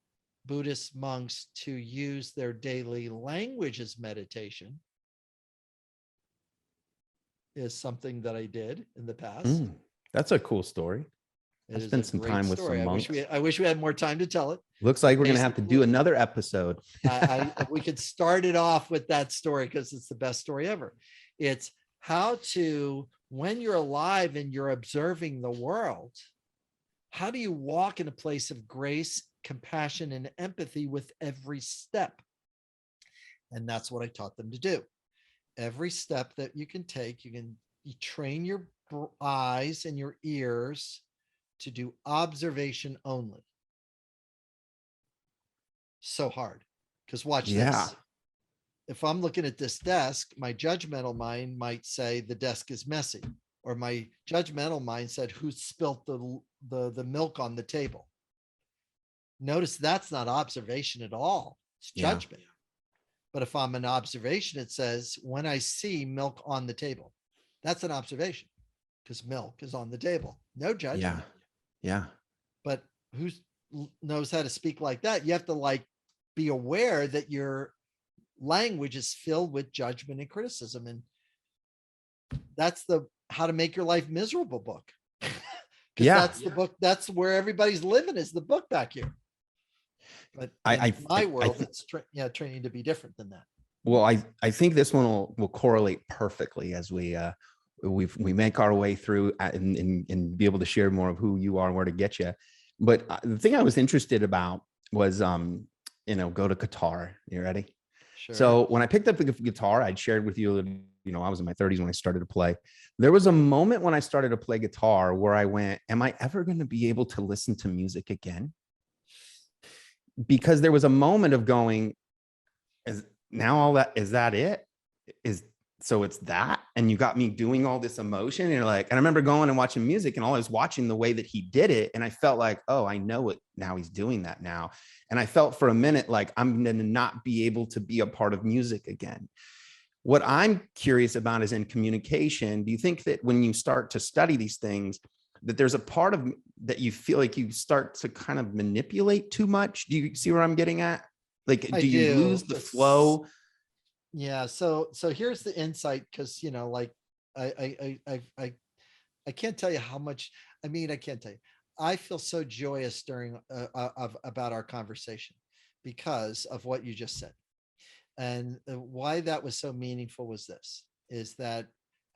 Buddhist monks to use their daily language as meditation, is something that I did in the past. That's a cool story. I spent some time with some monks. I wish we had more time to tell it. Looks like we're going to have to do another episode. We could start it off with that story because it's the best story ever. It's how to, when you're alive and you're observing the world, how do you walk in a place of grace, compassion, and empathy with every step? And that's what I taught them to do. Every step that you can take, you train your eyes and your ears to do observation only. So hard. Because watch this. If I'm looking at this desk, my judgmental mind might say the desk is messy, or my judgmental mind said, who spilt the milk on the table? Notice that's not observation at all. It's judgment. But if I'm an observation, it says, when I see milk on the table, that's an observation because milk is on the table. No judgment. Yeah. But who knows how to speak like that? You have to be aware that your language is filled with judgment and criticism. And that's the How to Make Your Life Miserable book. because Yeah. that's the book. That's where everybody's living, is the book back here. But in my world, it's training to be different than that. Well, I think this one will correlate perfectly as we make our way through and be able to share more of who you are and where to get you. But the thing I was interested about was, go to guitar. You ready? Sure. So when I picked up the guitar, I'd shared with you, I was in my 30s when I started to play. There was a moment when I started to play guitar where I went, am I ever going to be able to listen to music again? Because there was a moment of going, is that it? So it's that, and you got me doing all this emotion, and you're like, and I remember going and watching music, and all I was watching the way that he did it, and I felt like, oh, I know it now. He's doing that now, and I felt for a minute like I'm going to not be able to be a part of music again. What I'm curious about is in communication. Do you think that when you start to study these things, that there's a part of that you feel like you start to kind of manipulate too much? Do you see where I'm getting at? Like, do you lose the flow? Yeah. So here's the insight, because like I can't tell you how much. I mean, I can't tell you. I feel so joyous during about our conversation because of what you just said, and why that was so meaningful was this: is that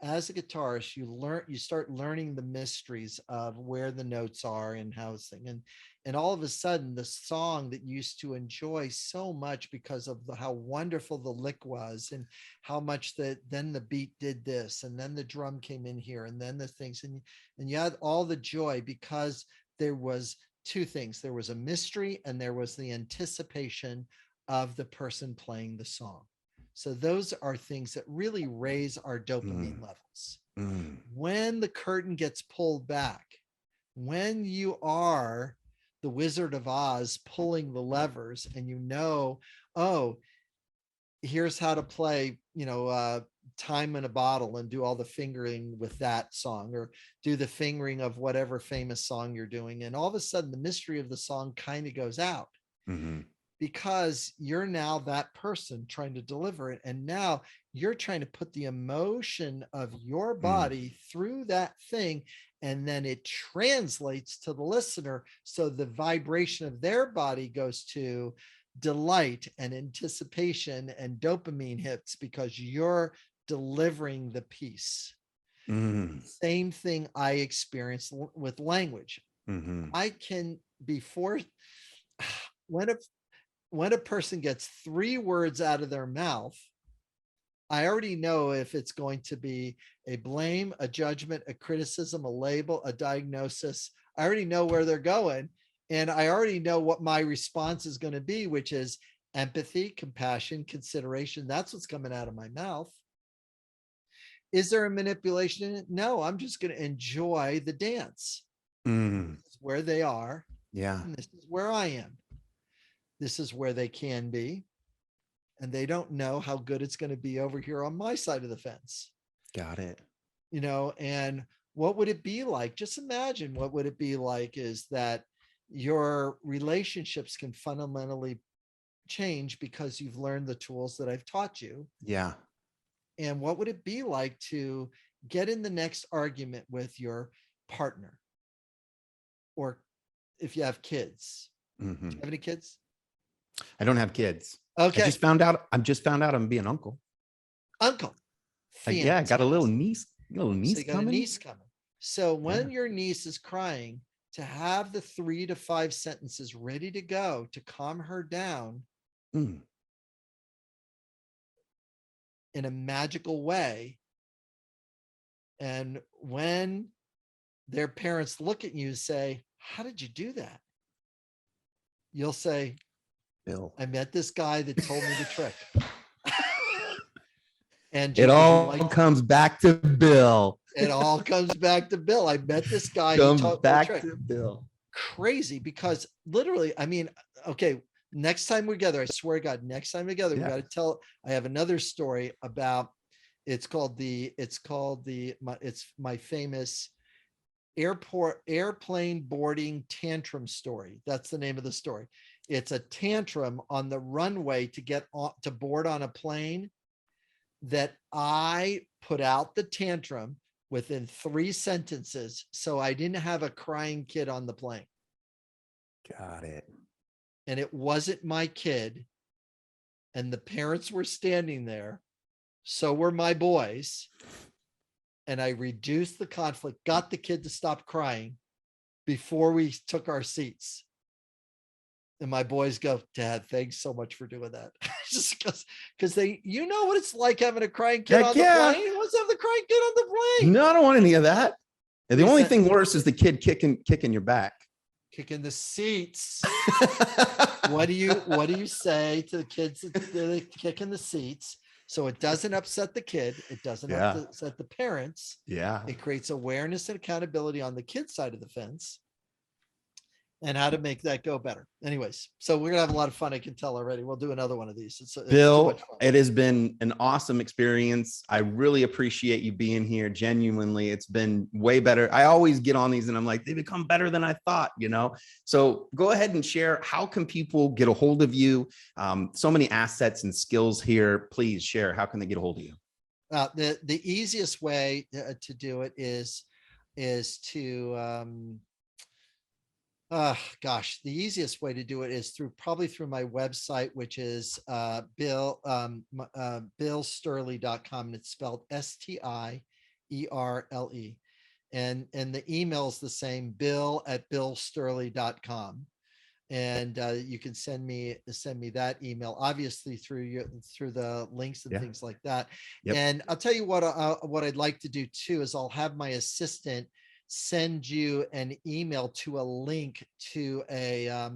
as a guitarist, you start learning the mysteries of where the notes are and how it's thing, and all of a sudden the song that you used to enjoy so much because of how wonderful the lick was, and how much then the beat did this, and then the drum came in here, and then the things, and you had all the joy because there was two things: there was a mystery, and there was the anticipation of the person playing the song. So those are things that really raise our dopamine levels. When the curtain gets pulled back, when you are the Wizard of Oz pulling the levers, and oh, here's how to play, Time in a Bottle, and do all the fingering with that song, or do the fingering of whatever famous song you're doing. And all of a sudden the mystery of the song kind of goes out. Because you're now that person trying to deliver it. And now you're trying to put the emotion of your body through that thing. And then it translates to the listener. So the vibration of their body goes to delight and anticipation and dopamine hits, because you're delivering the piece. Same thing I experience with language. I can before when a person gets 3 words out of their mouth, I already know if it's going to be a blame, a judgment, a criticism, a label, a diagnosis. I already know where they're going. And I already know what my response is going to be, which is empathy, compassion, consideration. That's what's coming out of my mouth. Is there a manipulation in it? No, I'm just going to enjoy the dance. This is where they are. Yeah. And this is where I am. This is where they can be, and they don't know how good it's going to be over here on my side of the fence. Got it. And what would it be like? Just imagine what would it be like is that your relationships can fundamentally change because you've learned the tools that I've taught you. Yeah. And what would it be like to get in the next argument with your partner? Or if you have kids, do you have any kids? I don't have kids. Okay. I just found out I'm being uncle. Uncle. Yeah, I got a little niece So you got coming. a niece coming. So when your niece is crying, to have the 3 to 5 sentences ready to go to calm her down in a magical way. And when their parents look at you and say, how did you do that? You'll say, Bill, I met this guy that told me the trick. And it all comes back to Bill. It all comes back to Bill. I met this guy. Comes back to Bill. Crazy, because literally, I mean, okay, next time we're together, I swear to God, next time together, we got to tell. I have another story about. It's my famous airplane boarding tantrum story. That's the name of the story. It's a tantrum on the runway to board on a plane, that I put out the tantrum within 3 sentences. So I didn't have a crying kid on the plane, Got it. and it wasn't my kid. And the parents were standing there. So were my boys. And I reduced the conflict, got the kid to stop crying before we took our seats. And my boys go, Dad, thanks so much for doing that. Just because they, you know what it's like having a crying kid Heck on the yeah. plane? What's having the crying kid on the plane? No, I don't want any of that. And the We only said- thing worse is the kid kicking your back. Kicking the seats. What do you say to the kids that they're kicking the seats? So it doesn't upset the kid. It doesn't Yeah. upset the parents. Yeah. It creates awareness and accountability on the kid side of the fence, and how to make that go better. Anyways, so we're gonna have a lot of fun. I can tell already. We'll do another one of these. It's too Bill, much fun. it has been an awesome experience. I really appreciate you being here. Genuinely, it's been way better. I always get on these and I'm like, they become better than I thought, you know? So go ahead and share. How can people get a hold of you? So many assets and skills here. Please share. How can they get a hold of you? The easiest way to do it is to the easiest way to do it is probably through my website, which is billsterle.com, and it's spelled Stierle. And the email is the same, bill@billsterle.com. And you can send me that email, obviously through the links and things like that. Yep. And I'll tell you what I'd like to do too is I'll have my assistant send you an email to a link to a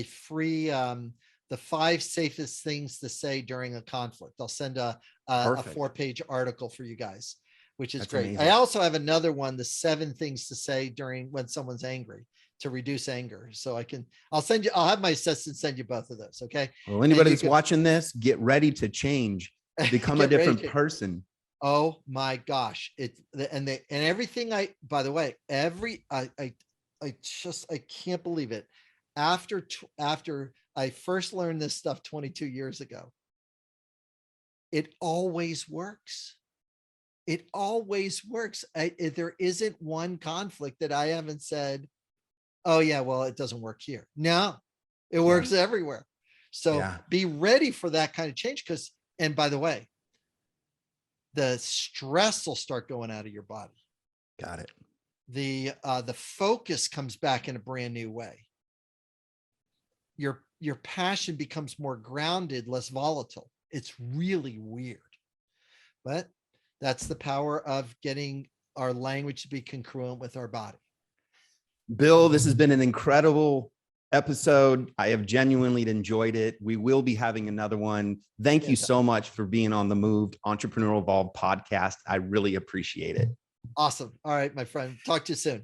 free the 5 safest things to say during a conflict. I'll send a Perfect. 4-page article for you guys, which is That's great. amazing. I also have another one, the 7 things to say when someone's angry, to reduce anger. So I'll have my assistant send you both of those. Okay. Well, anybody you that's can- watching this, get ready to change, become a Get ready different to- person. Oh my gosh. And everything by the way, I can't believe it. After I first learned this stuff 22 years ago, it always works. It always works. There isn't one conflict that I haven't said, oh yeah, well, it doesn't work here. No, it works everywhere. So be ready for that kind of change. And by the way, the stress will start going out of your body. Got it. The focus comes back in a brand new way. Your passion becomes more grounded, less volatile. It's really weird, but that's the power of getting our language to be congruent with our body. Bill, this has been an incredible episode. I have genuinely enjoyed it. We will be having another one. Thank you so much for being on the Moved Entrepreneurial Evolved podcast. I really appreciate it. Awesome. All right, my friend. Talk to you soon.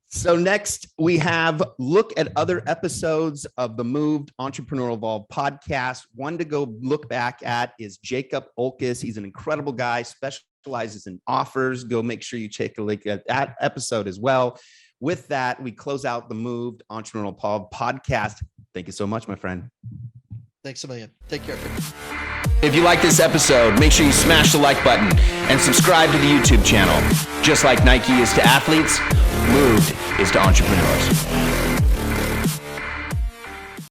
So next we have look at other episodes of the Moved Entrepreneurial Evolved podcast. One to go look back at is Jacob Olkis. He's an incredible guy, specializes in offers. Go make sure you take a look at that episode as well. With that, we close out the Moved Entrepreneurial Evolved podcast. Thank you so much, my friend. Thanks a million. Take care. If you like this episode, make sure you smash the like button and subscribe to the YouTube channel. Just like Nike is to athletes, Moved is to entrepreneurs.